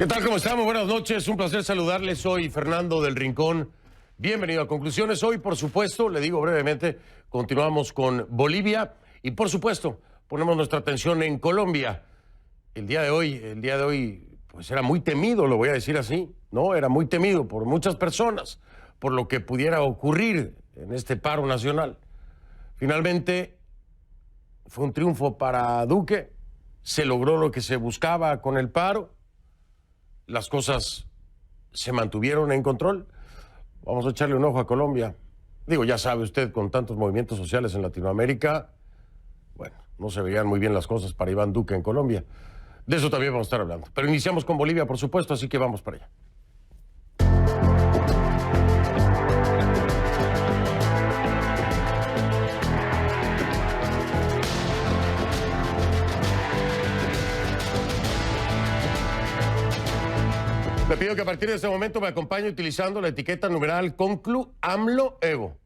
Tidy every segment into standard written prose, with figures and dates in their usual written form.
¿Qué tal? ¿Cómo estamos? Buenas noches. Un placer saludarles. Soy Fernando del Rincón. Bienvenido a Conclusiones. Hoy, por supuesto, le digo brevemente, continuamos con Bolivia y, por supuesto, ponemos nuestra atención en Colombia. El día de hoy, pues era muy temido, lo voy a decir así, ¿no? Era muy temido por muchas personas, por lo que pudiera ocurrir en este paro nacional. Finalmente, fue un triunfo para Duque. Se logró lo que se buscaba con el paro. Las cosas se mantuvieron en control. Vamos a echarle un ojo a Colombia. Digo, ya sabe usted, con tantos movimientos sociales en Latinoamérica, bueno, no se veían muy bien las cosas para Iván Duque en Colombia. De eso también vamos a estar hablando. Pero iniciamos con Bolivia, por supuesto, así que vamos para allá. Le pido que a partir de este momento me acompañe utilizando la etiqueta numeral Conclu AMLO Evo.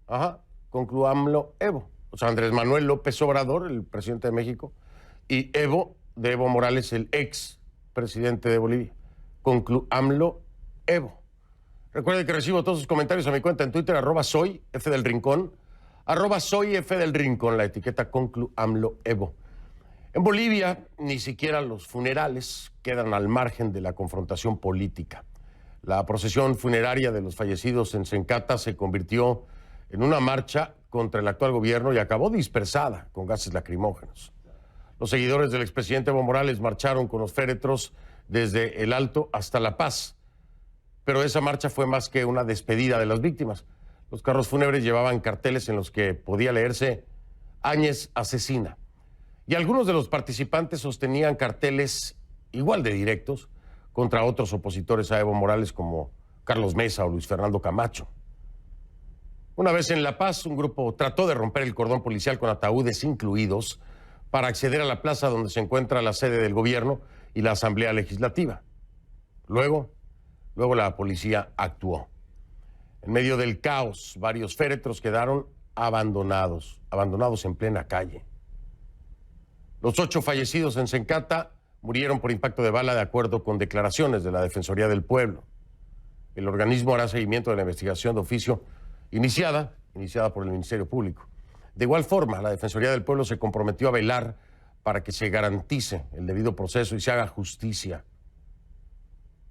Ajá, Conclu AMLO Evo. O sea, Andrés Manuel López Obrador, el presidente de México, y Evo, de Evo Morales, el ex presidente de Bolivia. Conclu AMLO Evo. Recuerde que recibo todos sus comentarios a mi cuenta en Twitter, @soy F del Rincón, @soy F del Rincón, la etiqueta Conclu AMLO Evo. En Bolivia, ni siquiera los funerales quedan al margen de la confrontación política. La procesión funeraria de los fallecidos en Sencata se convirtió en una marcha contra el actual gobierno y acabó dispersada con gases lacrimógenos. Los seguidores del expresidente Evo Morales marcharon con los féretros desde El Alto hasta La Paz, pero esa marcha fue más que una despedida de las víctimas. Los carros fúnebres llevaban carteles en los que podía leerse "Áñez asesina". Y algunos de los participantes sostenían carteles igual de directos contra otros opositores a Evo Morales como Carlos Mesa o Luis Fernando Camacho. Una vez en La Paz, un grupo trató de romper el cordón policial con ataúdes incluidos para acceder a la plaza donde se encuentra la sede del gobierno y la Asamblea Legislativa. Luego la policía actuó. En medio del caos, varios féretros quedaron abandonados en plena calle. Los 8 fallecidos en Sencata murieron por impacto de bala de acuerdo con declaraciones de la Defensoría del Pueblo. El organismo hará seguimiento de la investigación de oficio iniciada por el Ministerio Público. De igual forma, la Defensoría del Pueblo se comprometió a velar para que se garantice el debido proceso y se haga justicia.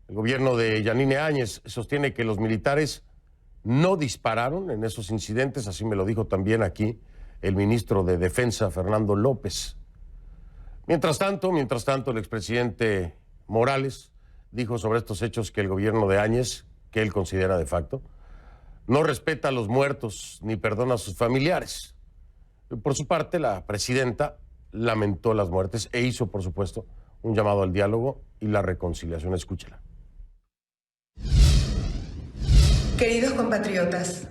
El gobierno de Yanine Áñez sostiene que los militares no dispararon en esos incidentes, así me lo dijo también aquí el ministro de Defensa, Fernando López. Mientras tanto, el expresidente Morales dijo sobre estos hechos que el gobierno de Áñez, que él considera de facto, no respeta a los muertos ni perdona a sus familiares. Por su parte, la presidenta lamentó las muertes e hizo, por supuesto, un llamado al diálogo y la reconciliación. Escúchela. Queridos compatriotas,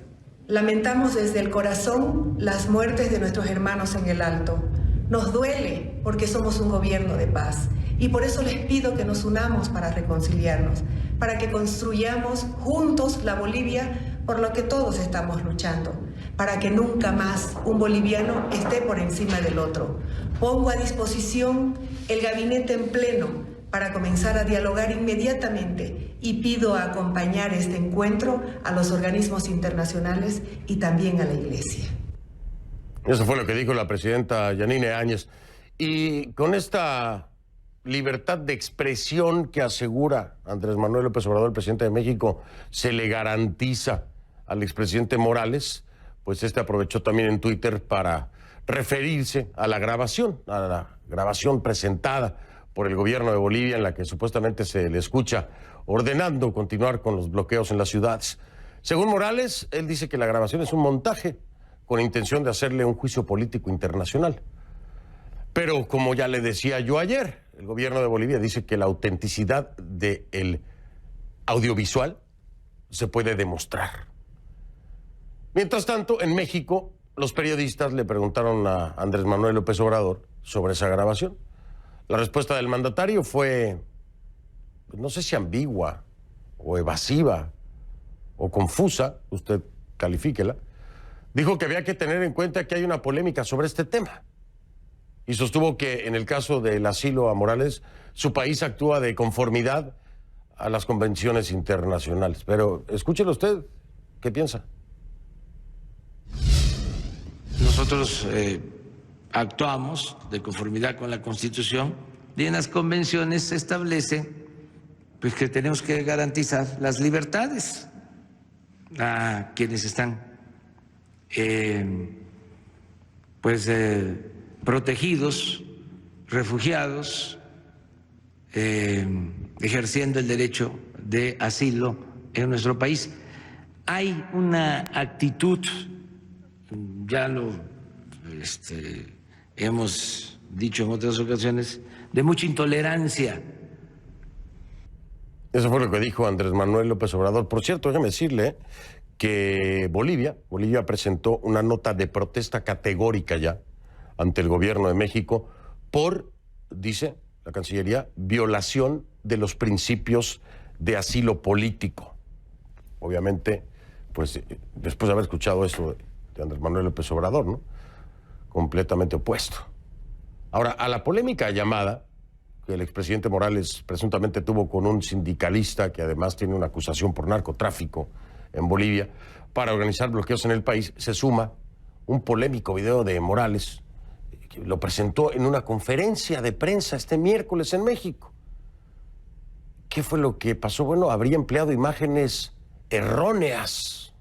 lamentamos desde el corazón las muertes de nuestros hermanos en El Alto. Nos duele porque somos un gobierno de paz y por eso les pido que nos unamos para reconciliarnos, para que construyamos juntos la Bolivia por lo que todos estamos luchando, para que nunca más un boliviano esté por encima del otro. Pongo a disposición el gabinete en pleno para comenzar a dialogar inmediatamente y pido a acompañar este encuentro a los organismos internacionales y también a la Iglesia. Eso fue lo que dijo la presidenta Yanine Áñez. Y con esta libertad de expresión que asegura Andrés Manuel López Obrador, el presidente de México, se le garantiza al expresidente Morales, pues aprovechó también en Twitter para referirse a la grabación presentada por el gobierno de Bolivia, en la que supuestamente se le escucha ordenando continuar con los bloqueos en las ciudades. Según Morales, él dice que la grabación es un montaje con intención de hacerle un juicio político internacional. Pero como ya le decía yo ayer, el gobierno de Bolivia dice que la autenticidad del audiovisual se puede demostrar. Mientras tanto, en México, los periodistas le preguntaron a Andrés Manuel López Obrador sobre esa grabación. La respuesta del mandatario fue, no sé si ambigua o evasiva o confusa, usted califíquela. Dijo que había que tener en cuenta que hay una polémica sobre este tema y sostuvo que en el caso del asilo a Morales, su país actúa de conformidad a las convenciones internacionales. Pero escúchelo usted, ¿qué piensa? Nosotros actuamos de conformidad con la Constitución y en las convenciones se establece pues, que tenemos que garantizar las libertades a quienes están protegidos, refugiados, ejerciendo el derecho de asilo en nuestro país. Hay una actitud, ya lo hemos dicho en otras ocasiones, de mucha intolerancia. Eso fue lo que dijo Andrés Manuel López Obrador. Por cierto, déjeme decirle que Bolivia presentó una nota de protesta categórica ya ante el gobierno de México por, dice la Cancillería, violación de los principios de asilo político. Obviamente, pues después de haber escuchado eso de Andrés Manuel López Obrador, ¿no? Completamente opuesto. Ahora, a la polémica llamada que el expresidente Morales presuntamente tuvo con un sindicalista que además tiene una acusación por narcotráfico en Bolivia para organizar bloqueos en el país, se suma un polémico video de Morales que lo presentó en una conferencia de prensa este miércoles en México. ¿Qué fue lo que pasó? Bueno, habría empleado imágenes erróneas.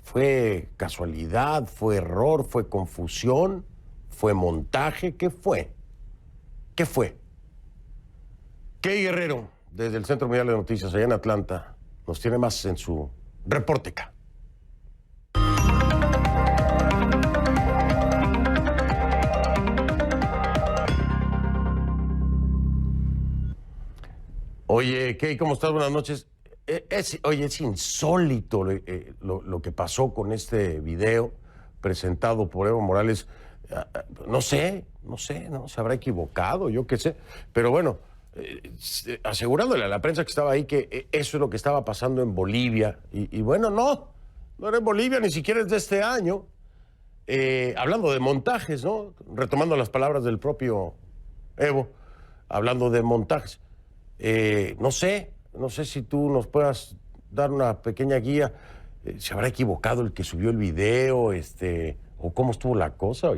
¿Fue casualidad? ¿Fue error? ¿Fue confusión? ¿Fue montaje? ¿Qué fue? ¿Qué fue? Key Guerrero, desde el Centro Mundial de Noticias, allá en Atlanta, nos tiene más en su Repórteca. Oye, Key, ¿cómo estás? Buenas noches. Oye, es insólito lo que pasó con este video presentado por Evo Morales. No sé, se habrá equivocado, yo qué sé. Pero bueno, asegurándole a la prensa que estaba ahí que eso es lo que estaba pasando en Bolivia. Y bueno, no era en Bolivia, ni siquiera es de este año. Hablando de montajes, ¿no? Retomando las palabras del propio Evo, hablando de montajes. No sé si tú nos puedas dar una pequeña guía. ¿Se habrá equivocado el que subió el video? ¿O cómo estuvo la cosa?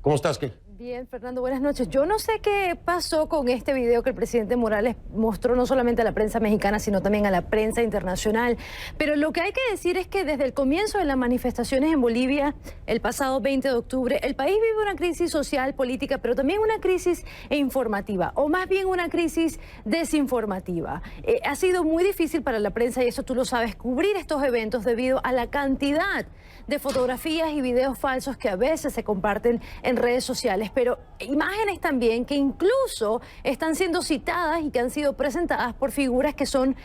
¿Cómo estás, Key? Bien, Fernando, buenas noches. Yo no sé qué pasó con este video que el presidente Morales mostró no solamente a la prensa mexicana, sino también a la prensa internacional. Pero lo que hay que decir es que desde el comienzo de las manifestaciones en Bolivia, el pasado 20 de octubre, el país vive una crisis social, política, pero también una crisis informativa, o más bien una crisis desinformativa. Ha sido muy difícil para la prensa, y eso tú lo sabes, cubrir estos eventos debido a la cantidad de fotografías y videos falsos que a veces se comparten en redes sociales, pero imágenes también que incluso están siendo citadas y que han sido presentadas por figuras que son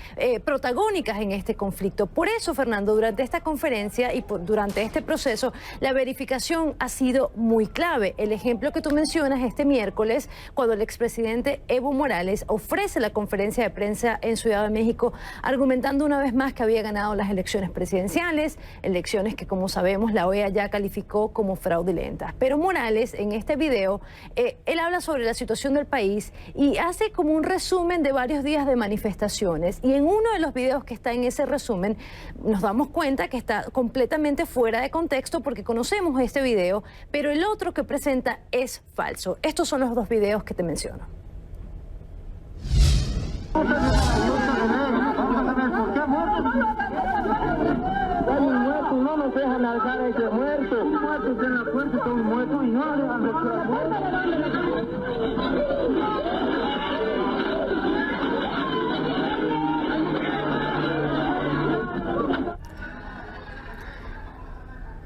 protagónicas en este conflicto. Por eso, Fernando, durante esta conferencia y durante este proceso, la verificación ha sido muy clave. El ejemplo que tú mencionas este miércoles, cuando el expresidente Evo Morales ofrece la conferencia de prensa en Ciudad de México, argumentando una vez más que había ganado las elecciones presidenciales, elecciones que, como sabemos, la OEA ya calificó como fraudulentas. Pero Morales, en este video, él habla sobre la situación del país y hace como un resumen de varios días de manifestaciones. Y en uno de los videos que está en ese resumen, nos damos cuenta que está completamente fuera de contexto porque conocemos este video, pero el otro que presenta es falso. Estos son los dos videos que te menciono. No nos dejan alzar a ese muerto. Muertos en la fuerza son muertos y no dejan de ser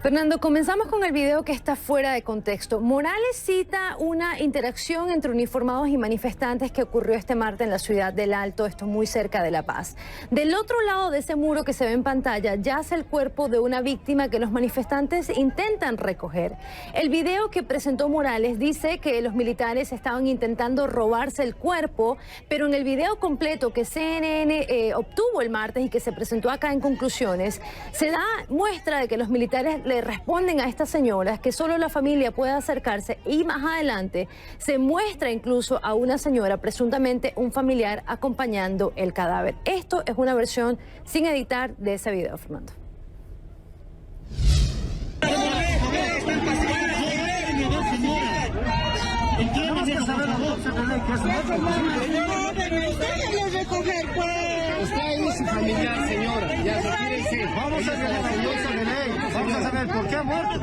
Fernando, comenzamos con el video que está fuera de contexto. Morales cita una interacción entre uniformados y manifestantes que ocurrió este martes en la ciudad del Alto, esto muy cerca de La Paz. Del otro lado de ese muro que se ve en pantalla yace el cuerpo de una víctima que los manifestantes intentan recoger. El video que presentó Morales dice que los militares estaban intentando robarse el cuerpo, pero en el video completo que CNN obtuvo el martes y que se presentó acá en Conclusiones, se da muestra de que los militares le responden a estas señoras que solo la familia puede acercarse y más adelante se muestra incluso a una señora, presuntamente un familiar, acompañando el cadáver. Esto es una versión sin editar de ese video, Fernando. Usted es su familiar, señora. Ya retírese. Vamos a ver la bolsa de ley. Vamos a saber por qué ha muerto.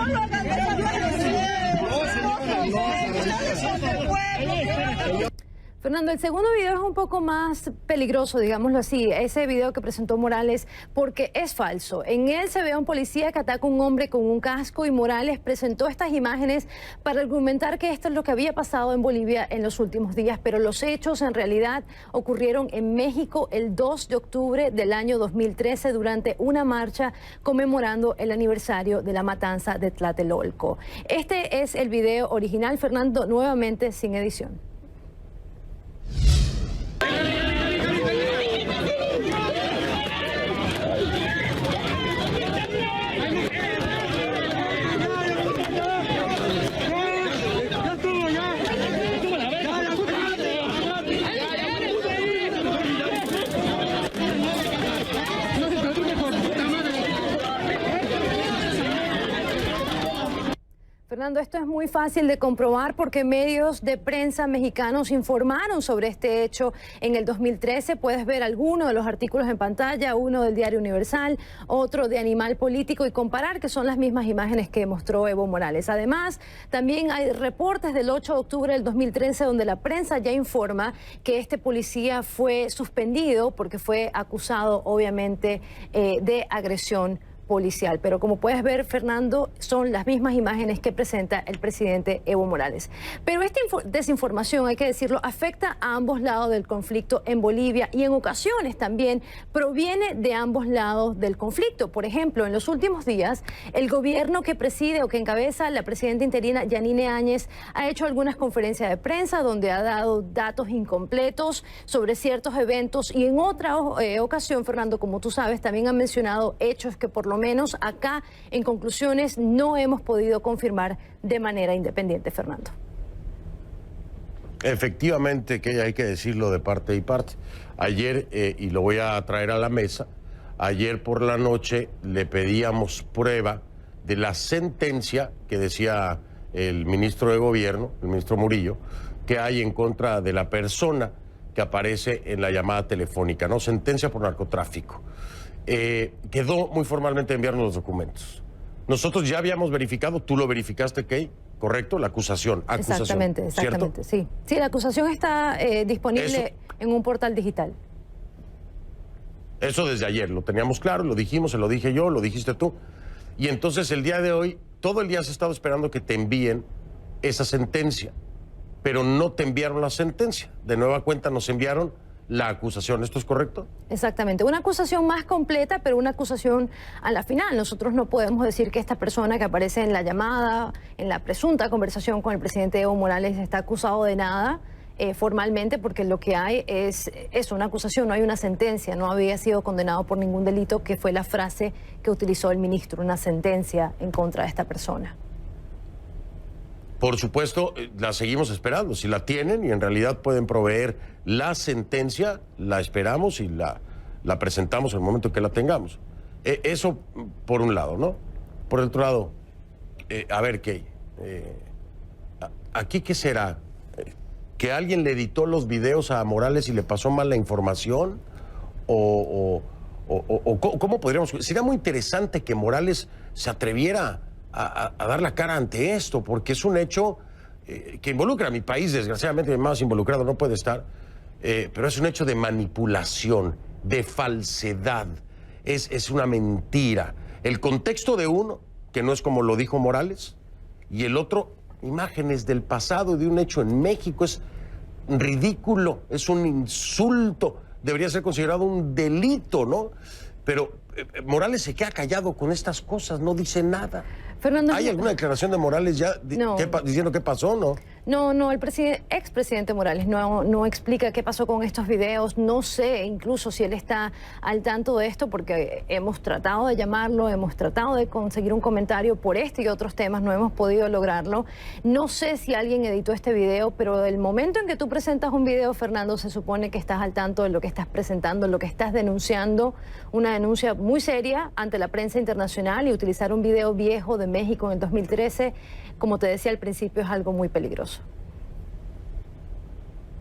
Fernando, el segundo video es un poco más peligroso, digámoslo así, ese video que presentó Morales, porque es falso. En él se ve a un policía que ataca a un hombre con un casco y Morales presentó estas imágenes para argumentar que esto es lo que había pasado en Bolivia en los últimos días, pero los hechos en realidad ocurrieron en México el 2 de octubre del año 2013 durante una marcha conmemorando el aniversario de la matanza de Tlatelolco. Este es el video original, Fernando, nuevamente sin edición. Fernando, esto es muy fácil de comprobar porque medios de prensa mexicanos informaron sobre este hecho en el 2013. Puedes ver algunos de los artículos en pantalla, uno del Diario Universal, otro de Animal Político, y comparar que son las mismas imágenes que mostró Evo Morales. Además, también hay reportes del 8 de octubre del 2013 donde la prensa ya informa que este policía fue suspendido porque fue acusado, obviamente, de agresión policial. Pero como puedes ver, Fernando, son las mismas imágenes que presenta el presidente Evo Morales. Pero esta desinformación, hay que decirlo, afecta a ambos lados del conflicto en Bolivia y en ocasiones también proviene de ambos lados del conflicto. Por ejemplo, en los últimos días, el gobierno que preside o que encabeza la presidenta interina Yanine Áñez ha hecho algunas conferencias de prensa donde ha dado datos incompletos sobre ciertos eventos y en otra ocasión, Fernando, como tú sabes, también han mencionado hechos que por lo menos acá en conclusiones no hemos podido confirmar de manera independiente, Fernando. Efectivamente que hay que decirlo de parte y parte. Ayer, y lo voy a traer a la mesa, ayer por la noche le pedíamos prueba de la sentencia que decía el ministro de Gobierno, el ministro Murillo, que hay en contra de la persona que aparece en la llamada telefónica, ¿no? Sentencia por narcotráfico. Quedó muy formalmente enviarnos los documentos. Nosotros ya habíamos verificado, tú lo verificaste, Kay, ¿correcto? La acusación. Exactamente, ¿cierto? sí. Sí, la acusación está disponible en un portal digital. Eso desde ayer, lo teníamos claro, lo dijimos, se lo dije yo, lo dijiste tú. Y entonces el día de hoy, todo el día has estado esperando que te envíen esa sentencia, pero no te enviaron la sentencia. De nueva cuenta nos enviaron la acusación. ¿Esto es correcto? Exactamente. Una acusación más completa, pero una acusación a la final. Nosotros no podemos decir que esta persona que aparece en la llamada, en la presunta conversación con el presidente Evo Morales, está acusado de nada formalmente, porque lo que hay es una acusación, no hay una sentencia, no había sido condenado por ningún delito, que fue la frase que utilizó el ministro, una sentencia en contra de esta persona. Por supuesto, la seguimos esperando. Si la tienen y en realidad pueden proveer la sentencia, la esperamos y la presentamos en el momento que la tengamos. Eso por un lado, ¿no? Por el otro lado, a ver, Kay, ¿aquí qué será? ¿Que alguien le editó los videos a Morales y le pasó mal la información? ¿O cómo podríamos...? Sería muy interesante que Morales se atreviera a dar la cara ante esto, porque es un hecho que involucra a mi país, desgraciadamente más involucrado no puede estar, pero es un hecho de manipulación, de falsedad, es una mentira. El contexto de uno, que no es como lo dijo Morales, y el otro, imágenes del pasado de un hecho en México, es ridículo, es un insulto, debería ser considerado un delito, ¿no? Pero Morales se queda callado con estas cosas, no dice nada. Fernando, ¿Hay alguna declaración de Morales ya No. diciendo qué pasó, no? No, el expresidente Morales no explica qué pasó con estos videos. No sé incluso si él está al tanto de esto, porque hemos tratado de llamarlo, hemos tratado de conseguir un comentario por este y otros temas, no hemos podido lograrlo. No sé si alguien editó este video, pero el momento en que tú presentas un video, Fernando, se supone que estás al tanto de lo que estás presentando, lo que estás denunciando, una denuncia muy seria ante la prensa internacional, y utilizar un video viejo de México en el 2013, como te decía al principio, es algo muy peligroso.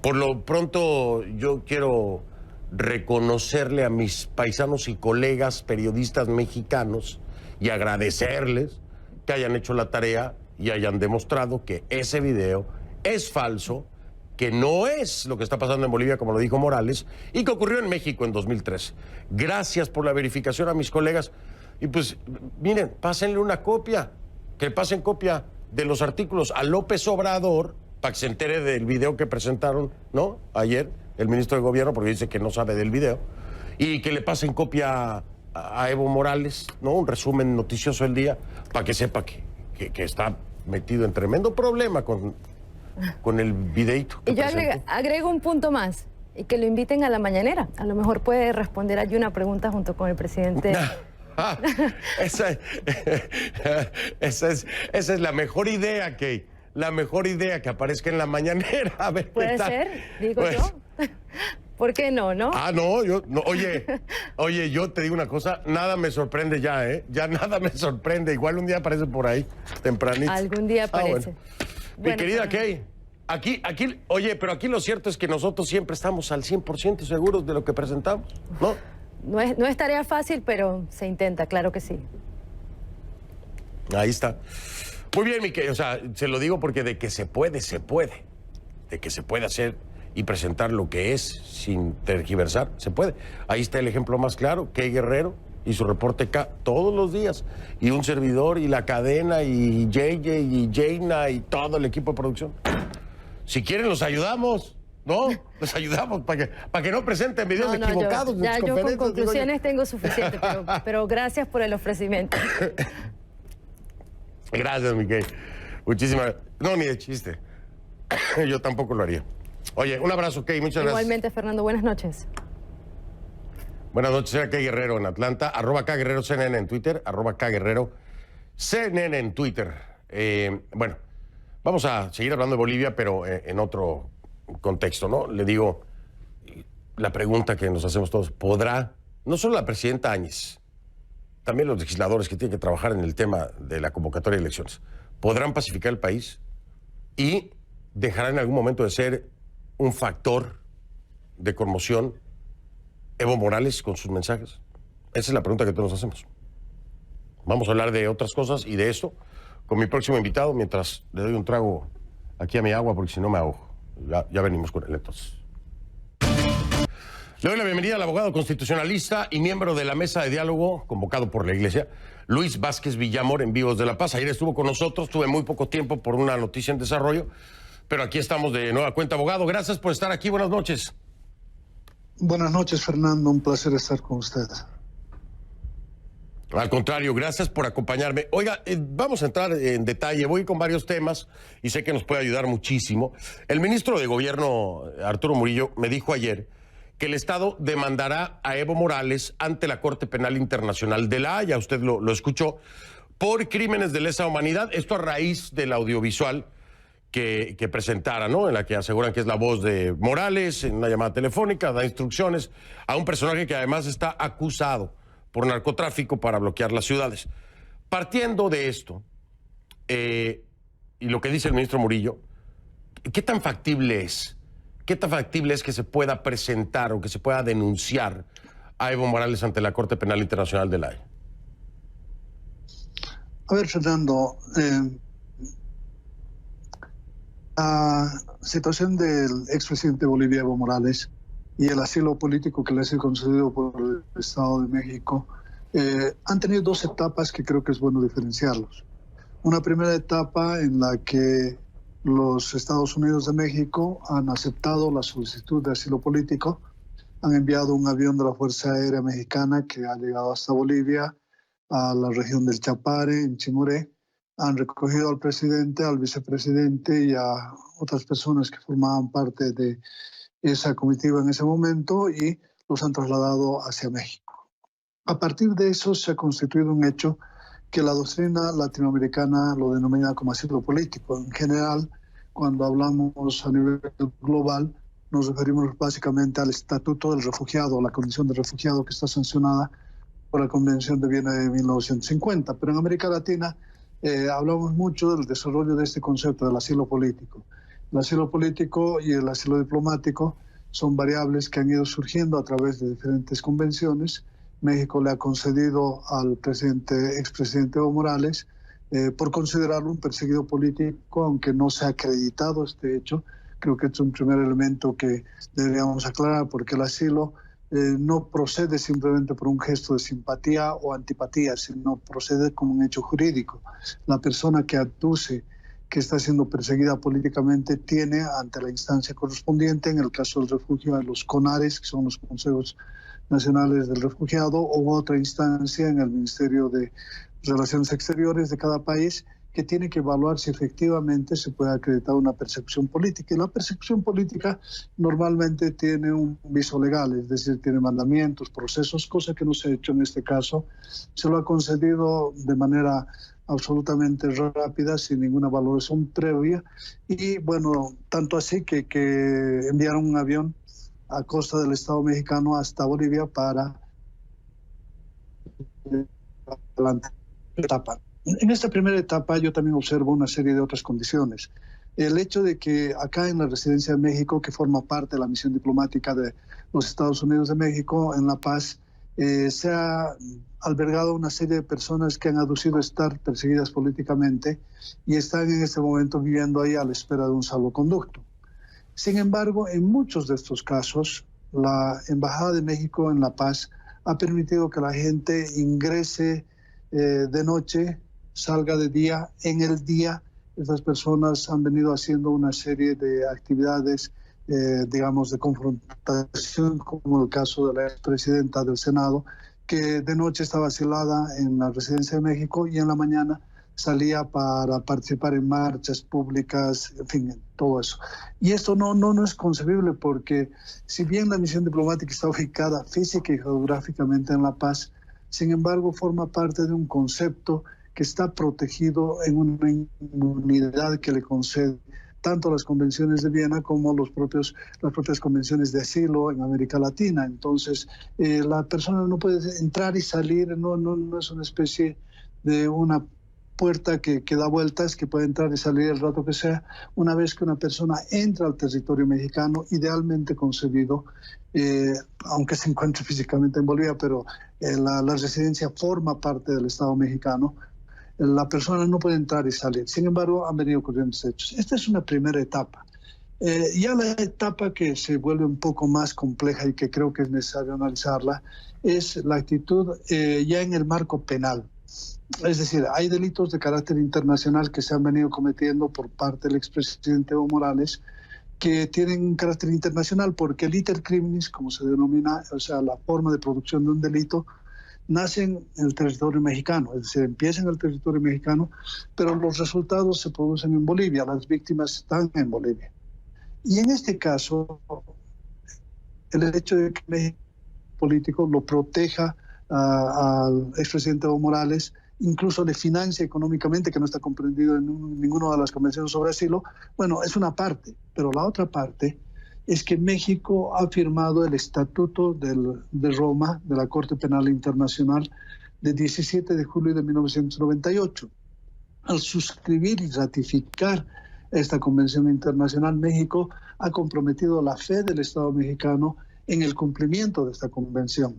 Por lo pronto, yo quiero reconocerle a mis paisanos y colegas periodistas mexicanos y agradecerles que hayan hecho la tarea y hayan demostrado que ese video es falso, que no es lo que está pasando en Bolivia, como lo dijo Morales, y que ocurrió en México en 2013. Gracias por la verificación a mis colegas. Y pues, miren, pásenle una copia, que pasen copia de los artículos a López Obrador, para que se entere del video que presentaron, ¿no? Ayer, el ministro de Gobierno, porque dice que no sabe del video, y que le pasen copia a Evo Morales, ¿no? Un resumen noticioso del día, para que sepa que está metido en tremendo problema con el videito que Y yo presentó. agrego un punto más, y que lo inviten a la mañanera. A lo mejor puede responder allí una pregunta junto con el presidente. Ah, esa es la mejor idea, Kay. La mejor idea, que aparezca en la mañanera. A ver, Puede ¿qué tal? ser, digo Pues, yo. ¿Por qué no? Ah, no, oye, yo te digo una cosa, nada me sorprende ya, ¿eh? Ya nada me sorprende. Igual un día aparece por ahí, tempranito. Algún día aparece. Bueno. Mi Bueno, querida Fernando. Kay, oye, pero aquí lo cierto es que nosotros siempre estamos al 100% seguros de lo que presentamos, ¿no? No es tarea fácil, pero se intenta, claro que sí. Ahí está. Muy bien, mi querido, o sea, se lo digo porque de que se puede, se puede. De que se puede hacer y presentar lo que es sin tergiversar, se puede. Ahí está el ejemplo más claro, Kay Guerrero y su reporte K todos los días. Y un servidor y la cadena y JJ y Jaina y todo el equipo de producción. Si quieren los ayudamos, ¿no? Les ayudamos para que no presenten videos equivocados. Ya yo con conferencias, digo yo. conclusiones tengo suficiente, pero gracias por el ofrecimiento. Gracias, Miguel. Muchísimas. No, ni de chiste. Yo tampoco lo haría. Oye, un abrazo, Kay. Muchas gracias. Igualmente, Fernando, buenas noches. Buenas noches, soy Kay Guerrero en Atlanta. @KGuerrero CNN en Twitter. @KGuerrero CNN en Twitter. Bueno, vamos a seguir hablando de Bolivia, pero en otro contexto, ¿no? Le digo, la pregunta que nos hacemos todos: ¿podrá, no solo la presidenta Áñez, también los legisladores que tienen que trabajar en el tema de la convocatoria de elecciones, podrán pacificar el país y dejará en algún momento de ser un factor de conmoción Evo Morales con sus mensajes? Esa es la pregunta que todos nos hacemos. Vamos a hablar de otras cosas y de esto con mi próximo invitado, mientras le doy un trago aquí a mi agua, porque si no me ahogo. Ya venimos con él entonces. Le doy la bienvenida al abogado constitucionalista y miembro de la mesa de diálogo convocado por la Iglesia, Luis Vázquez Villamor, en Vivos de la Paz. Ayer estuvo con nosotros, tuve muy poco tiempo por una noticia en desarrollo, pero aquí estamos de nueva cuenta, abogado. Gracias por estar aquí, buenas noches. Buenas noches, Fernando, un placer estar con usted. Al contrario, gracias por acompañarme. Oiga, vamos a entrar en detalle, voy con varios temas y sé que nos puede ayudar muchísimo. El ministro de Gobierno, Arturo Murillo, me dijo ayer que el Estado demandará a Evo Morales ante la Corte Penal Internacional de La Haya, usted lo escuchó, por crímenes de lesa humanidad, esto a raíz del audiovisual que presentara, ¿no? En la que aseguran que es la voz de Morales, en una llamada telefónica, da instrucciones a un personaje que además está acusado por narcotráfico para bloquear las ciudades. Partiendo de esto, y lo que dice el ministro Murillo, ¿qué tan factible es? ¿Qué tan factible es que se pueda presentar o que se pueda denunciar a Evo Morales ante la Corte Penal Internacional de La Haya? A ver, Fernando, la situación del expresidente de Bolivia, Evo Morales, y el asilo político que le ha sido concedido por el Estado de México, han tenido dos etapas que creo que es bueno diferenciarlos. Una primera etapa en la que los Estados Unidos de México han aceptado la solicitud de asilo político, han enviado un avión de la Fuerza Aérea Mexicana que ha llegado hasta Bolivia, a la región del Chapare, en Chimoré, han recogido al presidente, al vicepresidente y a otras personas que formaban parte de esa comitiva en ese momento y los han trasladado hacia México. A partir de eso se ha constituido un hecho que la doctrina latinoamericana lo denomina como asilo político. En general, cuando hablamos a nivel global, nos referimos básicamente al Estatuto del Refugiado, la condición de refugiado que está sancionada por la Convención de Viena de 1950. Pero en América Latina hablamos mucho del desarrollo de este concepto del asilo político. El asilo político y el asilo diplomático son variables que han ido surgiendo a través de diferentes convenciones. México le ha concedido al expresidente Evo Morales por considerarlo un perseguido político, aunque no se ha acreditado este hecho. Creo que es un primer elemento que deberíamos aclarar, porque el asilo no procede simplemente por un gesto de simpatía o antipatía, sino procede como un hecho jurídico. La persona que aduce que está siendo perseguida políticamente tiene ante la instancia correspondiente, en el caso del refugio, a los CONARES, que son los Consejos Nacionales del Refugiado, o otra instancia en el Ministerio de Relaciones Exteriores de cada país, que tiene que evaluar si efectivamente se puede acreditar una persecución política. Y la persecución política normalmente tiene un viso legal, es decir, tiene mandamientos, procesos, cosa que no se ha hecho en este caso. Se lo ha concedido de manera absolutamente rápida, sin ninguna valoración previa. Y bueno, tanto así que enviaron un avión a costa del Estado mexicano hasta Bolivia para la etapa. En esta primera etapa yo también observo una serie de otras condiciones. El hecho de que acá en la Residencia de México, que forma parte de la misión diplomática de los Estados Unidos de México en La Paz, se ha albergado una serie de personas que han aducido estar perseguidas políticamente y están en este momento viviendo ahí a la espera de un salvoconducto. Sin embargo, en muchos de estos casos, la Embajada de México en La Paz ha permitido que la gente ingrese de noche, salga de día. En el día, estas personas han venido haciendo una serie de actividades, digamos, de confrontación, como el caso de la expresidenta del Senado, que de noche estaba asilada en la Residencia de México y en la mañana salía para participar en marchas públicas, en fin, todo eso. Y esto no es concebible, porque si bien la misión diplomática está ubicada física y geográficamente en La Paz, sin embargo forma parte de un concepto que está protegido en una inmunidad que le concede tanto las convenciones de Viena como las propias convenciones de asilo en América Latina. Entonces, la persona no puede entrar y salir, no es una especie de una puerta que da vueltas, que puede entrar y salir el rato que sea. Una vez que una persona entra al territorio mexicano, idealmente concebido, aunque se encuentre físicamente en Bolivia, pero la residencia forma parte del Estado mexicano, la persona no puede entrar y salir. Sin embargo, han venido ocurriendo estos hechos. Esta es una primera etapa. Ya la etapa que se vuelve un poco más compleja y que creo que es necesario analizarla es la actitud ya en el marco penal. Es decir, hay delitos de carácter internacional que se han venido cometiendo por parte del expresidente Evo Morales, que tienen un carácter internacional porque el iter criminis, como se denomina, o sea, la forma de producción de un delito, nace en el territorio mexicano, es decir, empieza en el territorio mexicano, pero los resultados se producen en Bolivia, las víctimas están en Bolivia. Y en este caso, el hecho de que México político lo proteja al expresidente Evo Morales, incluso le financia económicamente, que no está comprendido en ninguna de las convenciones sobre asilo, bueno, es una parte, pero la otra parte es que México ha firmado el Estatuto de Roma, de la Corte Penal Internacional, de 17 de julio de 1998. Al suscribir y ratificar esta convención internacional, México ha comprometido la fe del Estado mexicano en el cumplimiento de esta convención.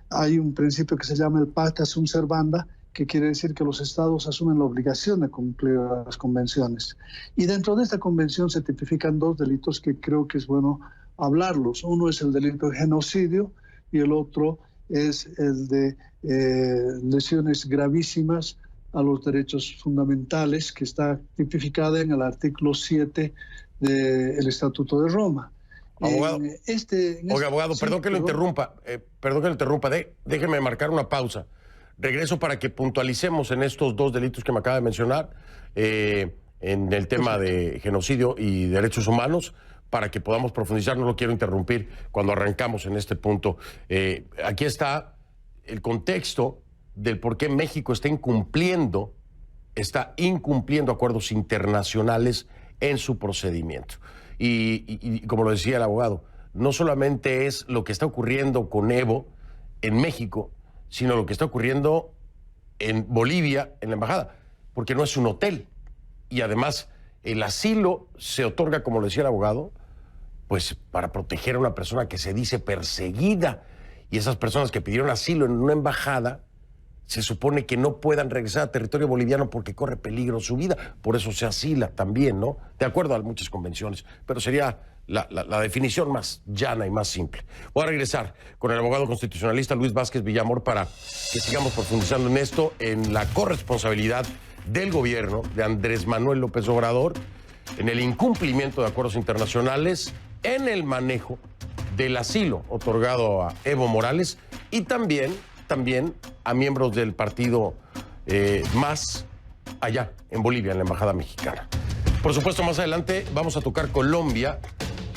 Hay un principio que se llama el pacta sunt servanda, que quiere decir que los estados asumen la obligación de cumplir las convenciones. Y dentro de esta convención se tipifican dos delitos que creo que es bueno hablarlos. Uno es el delito de genocidio y el otro es el de lesiones gravísimas a los derechos fundamentales, que está tipificada en el artículo 7 del Estatuto de Roma. Abogado, abogado, perdón que lo interrumpa, déjeme marcar una pausa. Regreso para que puntualicemos en estos dos delitos que me acaba de mencionar, en el tema de genocidio y derechos humanos, para que podamos profundizar. No lo quiero interrumpir cuando arrancamos en este punto. Aquí está el contexto del por qué México está incumpliendo acuerdos internacionales en su procedimiento. Y como lo decía el abogado, no solamente es lo que está ocurriendo con Evo en México, sino lo que está ocurriendo en Bolivia, en la embajada, porque no es un hotel. Y además, el asilo se otorga, como lo decía el abogado, pues para proteger a una persona que se dice perseguida. Y esas personas que pidieron asilo en una embajada, se supone que no puedan regresar a territorio boliviano porque corre peligro su vida. Por eso se asila también, ¿no? De acuerdo a muchas convenciones. Pero sería la definición más llana y más simple. Voy a regresar con el abogado constitucionalista Luis Vázquez Villamor para que sigamos profundizando en esto, en la corresponsabilidad del gobierno de Andrés Manuel López Obrador, en el incumplimiento de acuerdos internacionales, en el manejo del asilo otorgado a Evo Morales y también a miembros del partido MAS allá en Bolivia, en la Embajada Mexicana. Por supuesto, más adelante vamos a tocar Colombia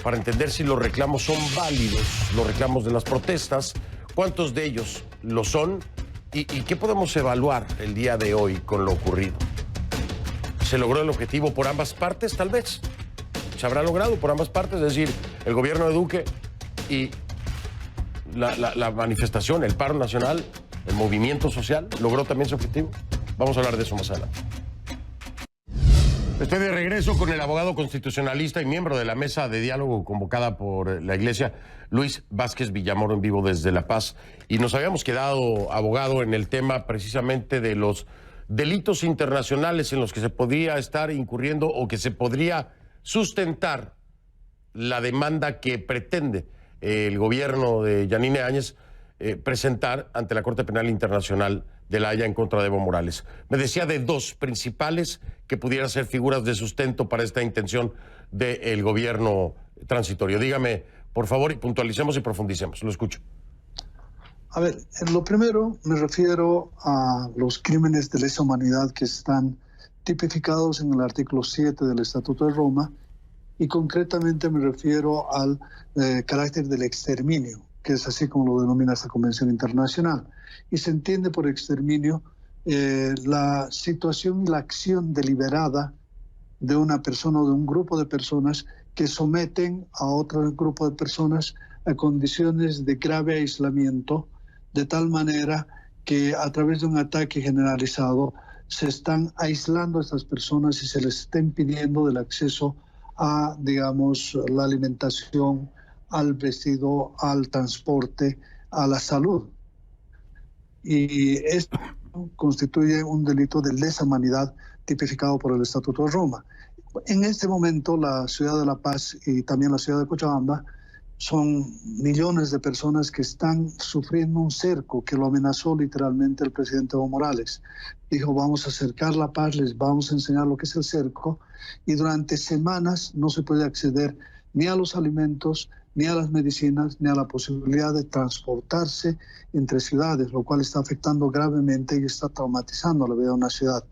para entender si los reclamos son válidos, los reclamos de las protestas, cuántos de ellos lo son y qué podemos evaluar el día de hoy con lo ocurrido. ¿Se logró el objetivo por ambas partes? Tal vez. ¿Se habrá logrado por ambas partes? Es decir, el gobierno de Duque y la manifestación, el paro nacional, el movimiento social, ¿logró también su objetivo? Vamos a hablar de eso más adelante. Estoy de regreso con el abogado constitucionalista y miembro de la mesa de diálogo convocada por la Iglesia, Luis Vázquez Villamor, en vivo desde La Paz. Y nos habíamos quedado, abogado, en el tema precisamente de los delitos internacionales en los que se podría estar incurriendo o que se podría sustentar la demanda que pretende el gobierno de Yanine Áñez presentar ante la Corte Penal Internacional de La Haya en contra de Evo Morales. Me decía de dos principales que pudieran ser figuras de sustento para esta intención del gobierno transitorio. Dígame, por favor, y puntualicemos y profundicemos. Lo escucho. A ver, en lo primero me refiero a los crímenes de lesa humanidad que están tipificados en el artículo 7 del Estatuto de Roma, y concretamente me refiero al carácter del exterminio, que es así como lo denomina esta Convención Internacional. Y se entiende por exterminio la situación y la acción deliberada de una persona o de un grupo de personas que someten a otro grupo de personas a condiciones de grave aislamiento, de tal manera que a través de un ataque generalizado se están aislando a estas personas y se les está impidiendo el acceso a, digamos, la alimentación, al vestido, al transporte, a la salud. Y esto constituye un delito de lesa humanidad tipificado por el Estatuto de Roma. En este momento, la ciudad de La Paz y también la ciudad de Cochabamba son millones de personas que están sufriendo un cerco que lo amenazó literalmente el presidente Evo Morales. Dijo, vamos a acercar la paz, les vamos a enseñar lo que es el cerco, y durante semanas no se puede acceder ni a los alimentos, ni a las medicinas, ni a la posibilidad de transportarse entre ciudades, lo cual está afectando gravemente y está traumatizando la vida de una ciudad.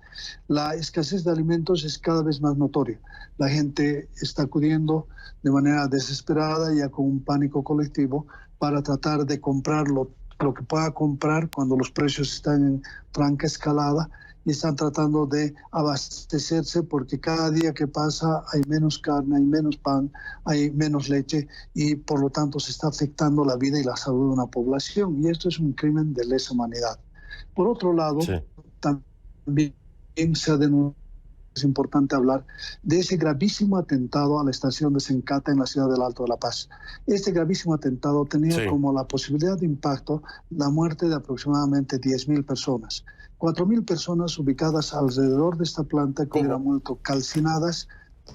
La escasez de alimentos es cada vez más notoria. La gente está acudiendo de manera desesperada, ya con un pánico colectivo, para tratar de comprar lo que pueda comprar cuando los precios están en franca escalada, y están tratando de abastecerse porque cada día que pasa hay menos carne, hay menos pan, hay menos leche, y por lo tanto se está afectando la vida y la salud de una población, y esto es un crimen de lesa humanidad. Por otro lado, sí, también se ha denunciado, es importante hablar de ese gravísimo atentado a la estación de Sencata en la ciudad del Alto de La Paz. Este gravísimo atentado tenía como la posibilidad de impacto la muerte de aproximadamente 10.000 personas. 4.000 personas ubicadas alrededor de esta planta que hubieran muerto calcinadas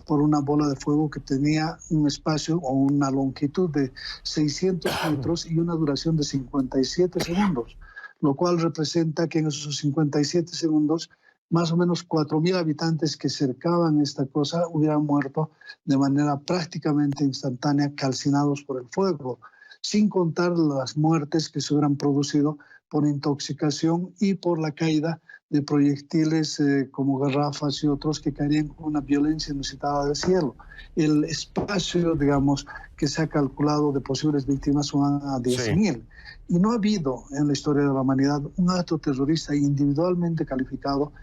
por una bola de fuego que tenía un espacio o una longitud de 600 metros y una duración de 57 segundos, lo cual representa que en esos 57 segundos más o menos 4.000 habitantes que cercaban esta cosa hubieran muerto de manera prácticamente instantánea, calcinados por el fuego, sin contar las muertes que se hubieran producido por intoxicación y por la caída de proyectiles como garrafas y otros que caerían con una violencia inusitada del cielo. El espacio, digamos, que se ha calculado de posibles víctimas son a 10.000. Sí. Y no ha habido en la historia de la humanidad un acto terrorista individualmente calificado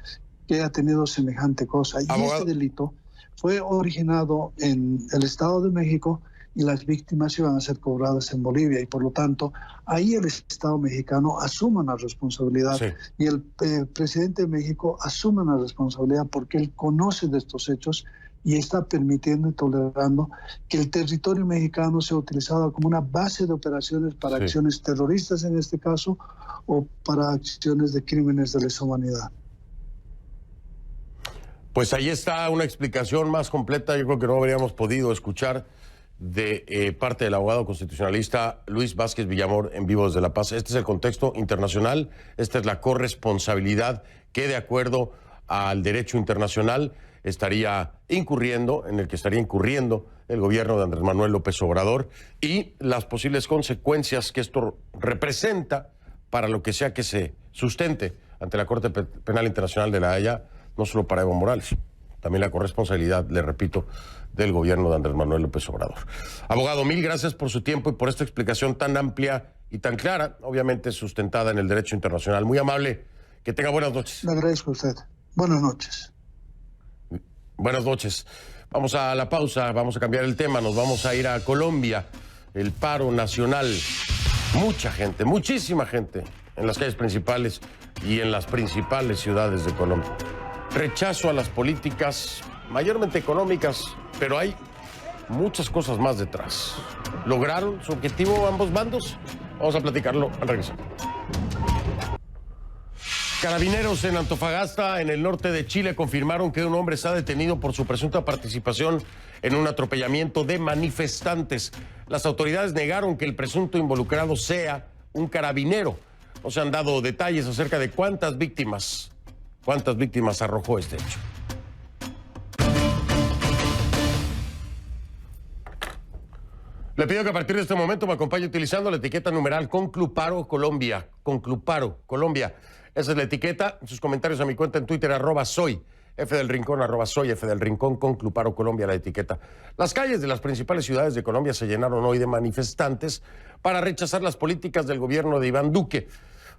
que haya tenido semejante cosa. Y este delito fue originado en el Estado de México y las víctimas iban a ser cobradas en Bolivia, y por lo tanto ahí el Estado mexicano asume una responsabilidad, sí, y el presidente de México asume una responsabilidad porque él conoce de estos hechos y está permitiendo y tolerando que el territorio mexicano sea utilizado como una base de operaciones para acciones terroristas en este caso, o para acciones de crímenes de lesa humanidad. Pues ahí está una explicación más completa, yo creo que no habríamos podido escuchar de parte del abogado constitucionalista Luis Vázquez Villamor en vivo desde La Paz. Este es el contexto internacional, esta es la corresponsabilidad que de acuerdo al derecho internacional estaría incurriendo, en el que estaría incurriendo el gobierno de Andrés Manuel López Obrador, y las posibles consecuencias que esto representa para lo que sea que se sustente ante la Corte Penal Internacional de La Haya, no solo para Evo Morales, también la corresponsabilidad, le repito, del gobierno de Andrés Manuel López Obrador. Abogado, mil gracias por su tiempo y por esta explicación tan amplia y tan clara, obviamente sustentada en el derecho internacional. Muy amable, que tenga buenas noches. Le agradezco a usted. Buenas noches. Buenas noches. Vamos a la pausa, vamos a cambiar el tema, nos vamos a ir a Colombia. El paro nacional, mucha gente, muchísima gente en las calles principales y en las principales ciudades de Colombia. Rechazo a las políticas mayormente económicas, pero hay muchas cosas más detrás. ¿Lograron su objetivo ambos bandos? Vamos a platicarlo al regresar. Carabineros en Antofagasta, en el norte de Chile, confirmaron que un hombre está detenido por su presunta participación en un atropellamiento de manifestantes. Las autoridades negaron que el presunto involucrado sea un carabinero. No se han dado detalles acerca de cuántas víctimas arrojó este hecho. Le pido que a partir de este momento me acompañe utilizando la etiqueta numeral Concluparo Colombia. Concluparo Colombia. Esa es la etiqueta. Sus comentarios a mi cuenta en Twitter, @soy F del Rincón, @soy F del Rincón, Concluparo Colombia, la etiqueta. Las calles de las principales ciudades de Colombia se llenaron hoy de manifestantes para rechazar las políticas del gobierno de Iván Duque.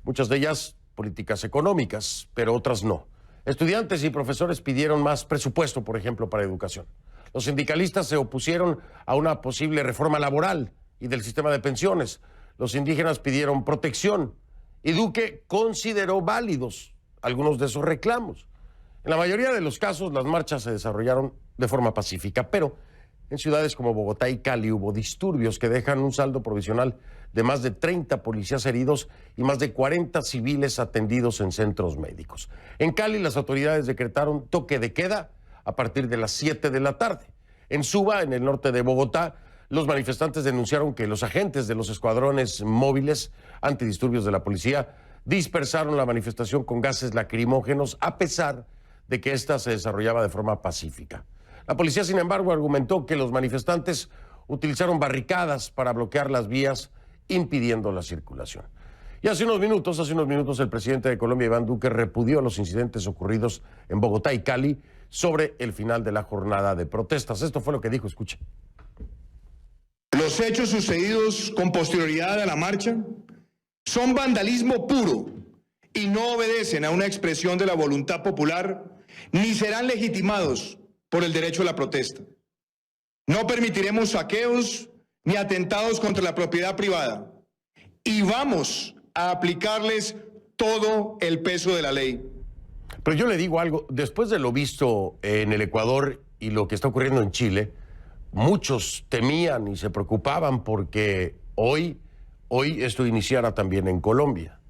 Muchas de ellas políticas económicas, pero otras no. Estudiantes y profesores pidieron más presupuesto, por ejemplo, para educación. Los sindicalistas se opusieron a una posible reforma laboral y del sistema de pensiones. Los indígenas pidieron protección y Duque consideró válidos algunos de esos reclamos. En la mayoría de los casos, las marchas se desarrollaron de forma pacífica, pero en ciudades como Bogotá y Cali hubo disturbios que dejan un saldo provisional de más de 30 policías heridos y más de 40 civiles atendidos en centros médicos. En Cali, las autoridades decretaron toque de queda a partir de las 7 de la tarde. En Suba, en el norte de Bogotá, los manifestantes denunciaron que los agentes de los escuadrones móviles antidisturbios de la policía dispersaron la manifestación con gases lacrimógenos a pesar de que ésta se desarrollaba de forma pacífica. La policía, sin embargo, argumentó que los manifestantes utilizaron barricadas para bloquear las vías, impidiendo la circulación. Y hace unos minutos, el presidente de Colombia, Iván Duque, repudió los incidentes ocurridos en Bogotá y Cali sobre el final de la jornada de protestas. Esto fue lo que dijo, escuche. Los hechos sucedidos con posterioridad a la marcha son vandalismo puro y no obedecen a una expresión de la voluntad popular ni serán legitimados por el derecho a la protesta. No permitiremos saqueos ni atentados contra la propiedad privada y vamos a aplicarles todo el peso de la ley. Pero yo le digo algo, después de lo visto en el Ecuador y lo que está ocurriendo en Chile, muchos temían y se preocupaban porque hoy esto iniciara también en Colombia.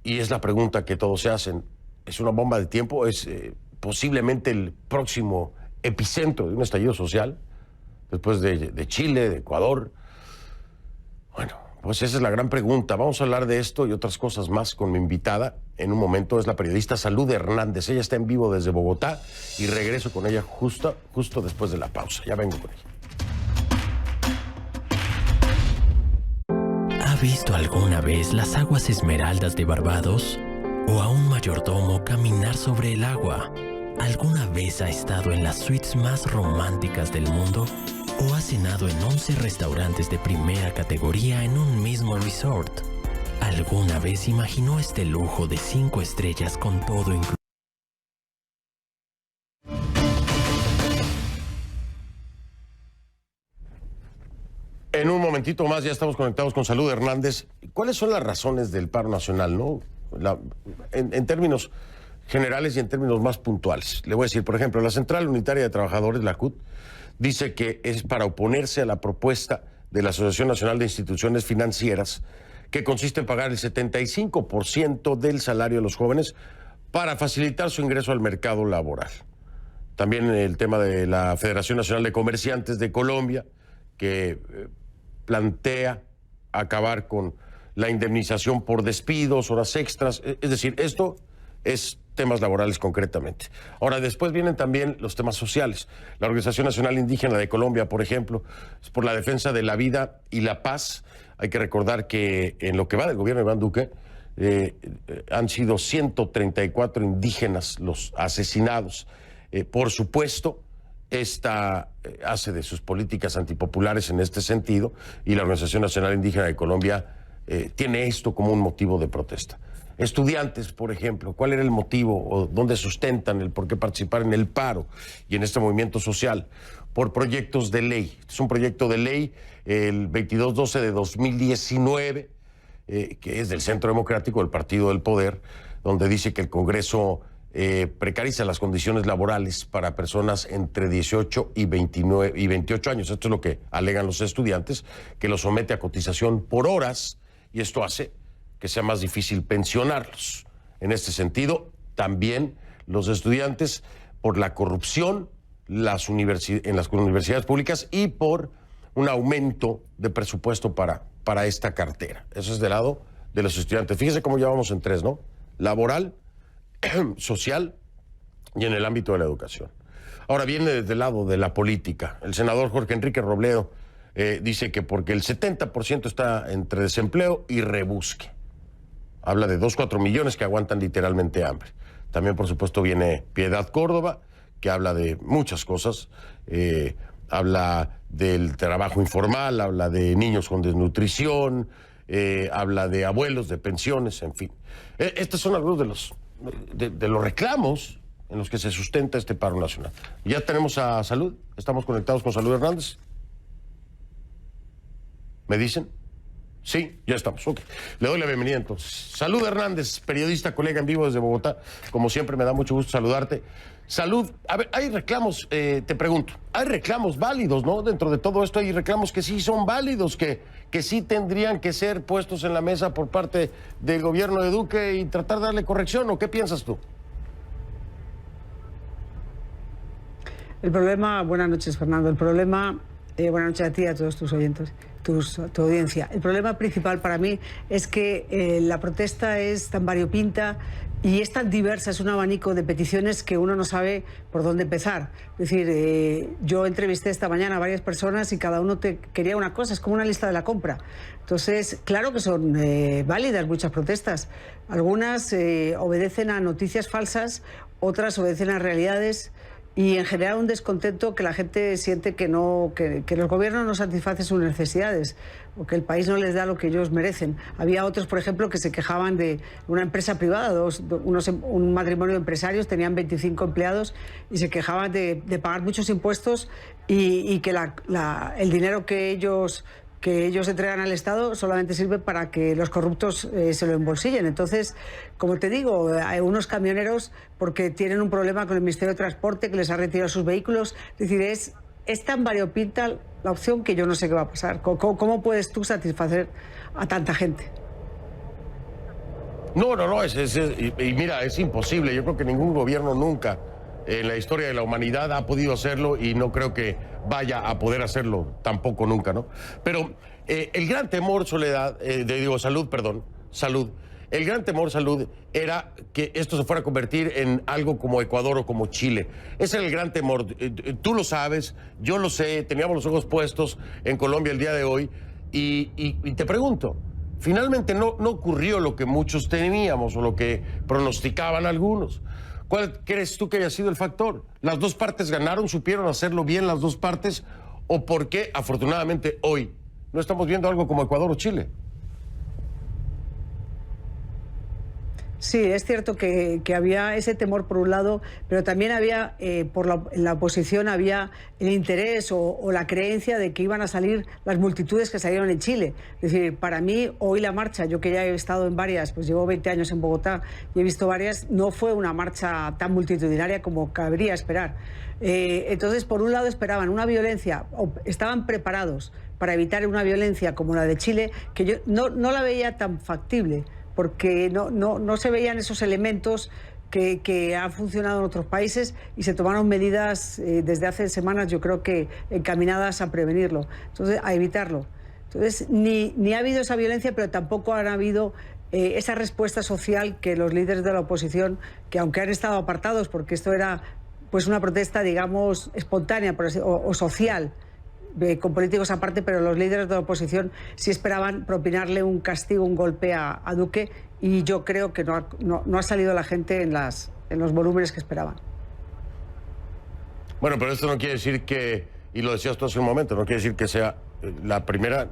Y es la pregunta que todos se hacen. ¿Es una bomba de tiempo? ¿Es posiblemente el próximo epicentro de un estallido social? Después de Chile, de Ecuador. Bueno, pues esa es la gran pregunta. Vamos a hablar de esto y otras cosas más con mi invitada. En un momento es la periodista Salud Hernández. Ella está en vivo desde Bogotá y regreso con ella justo después de la pausa. Ya vengo con ella. visto alguna vez las aguas esmeraldas de Barbados? ¿O a un mayordomo caminar sobre el agua? ¿Alguna vez ha estado en las suites más románticas del mundo? ¿O ha cenado en 11 restaurantes de primera categoría en un mismo resort? ¿Alguna vez imaginó este lujo de 5 estrellas con todo incluido? En un momentito más ya estamos conectados con Salud Hernández. ¿Cuáles son las razones del paro nacional, no? En términos generales y en términos más puntuales. Le voy a decir, por ejemplo, la Central Unitaria de Trabajadores, la CUT, dice que es para oponerse a la propuesta de la Asociación Nacional de Instituciones Financieras, que consiste en pagar el 75% del salario de los jóvenes para facilitar su ingreso al mercado laboral. También el tema de la Federación Nacional de Comerciantes de Colombia, que plantea acabar con la indemnización por despidos, horas extras. Es decir, esto es temas laborales concretamente. Ahora, después vienen también los temas sociales. La Organización Nacional Indígena de Colombia, por ejemplo, es por la defensa de la vida y la paz. Hay que recordar que en lo que va del gobierno de Iván Duque, han sido 134 indígenas los asesinados. Por supuesto, esta hace de sus políticas antipopulares en este sentido, y la Organización Nacional Indígena de Colombia tiene esto como un motivo de protesta. Estudiantes, por ejemplo, ¿cuál era el motivo o dónde sustentan el por qué participar en el paro y en este movimiento social? Por proyectos de ley. Es un proyecto de ley, el 2212 de 2019, que es del Centro Democrático, del Partido del Poder, donde dice que el Congreso precariza las condiciones laborales para personas entre 18 y 28 años. Esto es lo que alegan los estudiantes, que los somete a cotización por horas, y esto hace que sea más difícil pensionarlos. En este sentido, también los estudiantes, por la corrupción en las universidades públicas y por un aumento de presupuesto para esta cartera. Eso es del lado de los estudiantes. Fíjese cómo llevamos en tres, ¿no? Laboral, social y en el ámbito de la educación. Ahora viene desde el lado de la política. El senador Jorge Enrique Robledo dice que porque el 70% está entre desempleo y rebusque. Habla de 2-4 millones que aguantan literalmente hambre. También, por supuesto, viene Piedad Córdoba, que habla de muchas cosas. Habla del trabajo informal, habla de niños con desnutrición, habla de abuelos, de pensiones, en fin. Estos son algunos de los reclamos en los que se sustenta este paro nacional. Ya tenemos a Salud, estamos conectados con Salud Hernández. ¿Me dicen? Sí, ya estamos, ok. Le doy la bienvenida entonces. Salud Hernández, periodista, colega en vivo desde Bogotá. Como siempre, me da mucho gusto saludarte. Salud, a ver, hay reclamos, te pregunto, hay reclamos válidos, ¿no? Dentro de todo esto hay reclamos que sí son válidos, que sí tendrían que ser puestos en la mesa por parte del gobierno de Duque y tratar de darle corrección, ¿o qué piensas tú? El problema, buenas noches, Fernando, el problema, buenas noches a ti y a todos tus oyentes. Tu audiencia. El problema principal para mí es que la protesta es tan variopinta y es tan diversa, es un abanico de peticiones que uno no sabe por dónde empezar. Es decir, yo entrevisté esta mañana a varias personas y cada uno quería una cosa, es como una lista de la compra. Entonces, claro que son válidas muchas protestas. Algunas obedecen a noticias falsas, otras obedecen a realidades, y en general un descontento que la gente siente que el gobierno no satisface sus necesidades o que el país no les da lo que ellos merecen. Había otros, por ejemplo, que se quejaban de una empresa privada, un matrimonio de empresarios, tenían 25 empleados y se quejaban de pagar muchos impuestos y que el dinero que ellos entregan al Estado solamente sirve para que los corruptos se lo embolsillen. Entonces, como te digo, hay unos camioneros porque tienen un problema con el Ministerio de Transporte que les ha retirado sus vehículos. Es decir, es tan variopinta la opción que yo no sé qué va a pasar. ¿Cómo puedes tú satisfacer a tanta gente? No, y mira, es imposible. Yo creo que ningún gobierno nunca en la historia de la humanidad ha podido hacerlo y no creo que vaya a poder hacerlo tampoco nunca, ¿no? Pero el gran temor, Salud, el gran temor, Salud, era que esto se fuera a convertir en algo como Ecuador o como Chile. Ese era el gran temor. Tú lo sabes, yo lo sé, teníamos los ojos puestos en Colombia el día de hoy y te pregunto, Finalmente no ocurrió lo que muchos temíamos o lo que pronosticaban algunos. ¿Cuál crees tú que haya sido el factor? ¿Las dos partes ganaron, supieron hacerlo bien las dos partes? ¿O por qué, afortunadamente, hoy no estamos viendo algo como Ecuador o Chile? Sí, es cierto que había ese temor por un lado, pero también había, en la oposición había el interés o la creencia de que iban a salir las multitudes que salieron en Chile. Es decir, para mí, hoy la marcha, yo que ya he estado en varias, pues llevo 20 años en Bogotá y he visto varias, no fue una marcha tan multitudinaria como cabría esperar. Entonces, por un lado esperaban una violencia, o estaban preparados para evitar una violencia como la de Chile, que yo no la veía tan factible, porque no se veían esos elementos que han funcionado en otros países y se tomaron medidas desde hace semanas, yo creo que encaminadas a prevenirlo, entonces a evitarlo. Entonces, ni ha habido esa violencia, pero tampoco han habido esa respuesta social que los líderes de la oposición, que aunque han estado apartados, porque esto era pues una protesta, digamos, espontánea o social, con políticos aparte, pero los líderes de la oposición sí esperaban propinarle un castigo, un golpe a Duque, y yo creo que no ha salido la gente en los volúmenes que esperaban. Bueno, pero esto no quiere decir que, y lo decías tú hace un momento, no quiere decir que sea la primera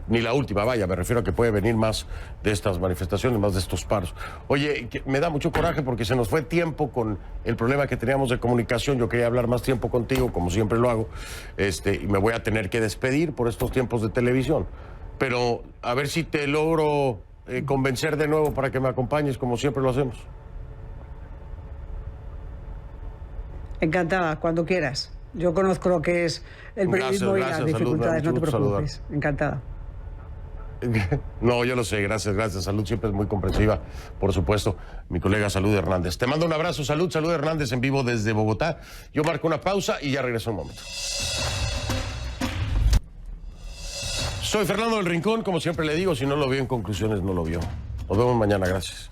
ni la última, vaya, me refiero a que puede venir más de estas manifestaciones, más de estos paros. Oye, me da mucho coraje porque se nos fue tiempo con el problema que teníamos de comunicación. Yo quería hablar más tiempo contigo, como siempre lo hago, y me voy a tener que despedir por estos tiempos de televisión. Pero a ver si te logro convencer de nuevo para que me acompañes, como siempre lo hacemos. Encantada, cuando quieras. Yo conozco lo que es el periodismo y las dificultades, no te preocupes. Encantada. No, yo lo sé, gracias. Salud siempre es muy comprensiva, por supuesto. Mi colega Salud Hernández. Te mando un abrazo, Salud Hernández en vivo desde Bogotá. Yo marco una pausa y ya regreso un momento. Soy Fernando del Rincón, como siempre le digo, si no lo vio en conclusiones, no lo vio. Nos vemos mañana, gracias.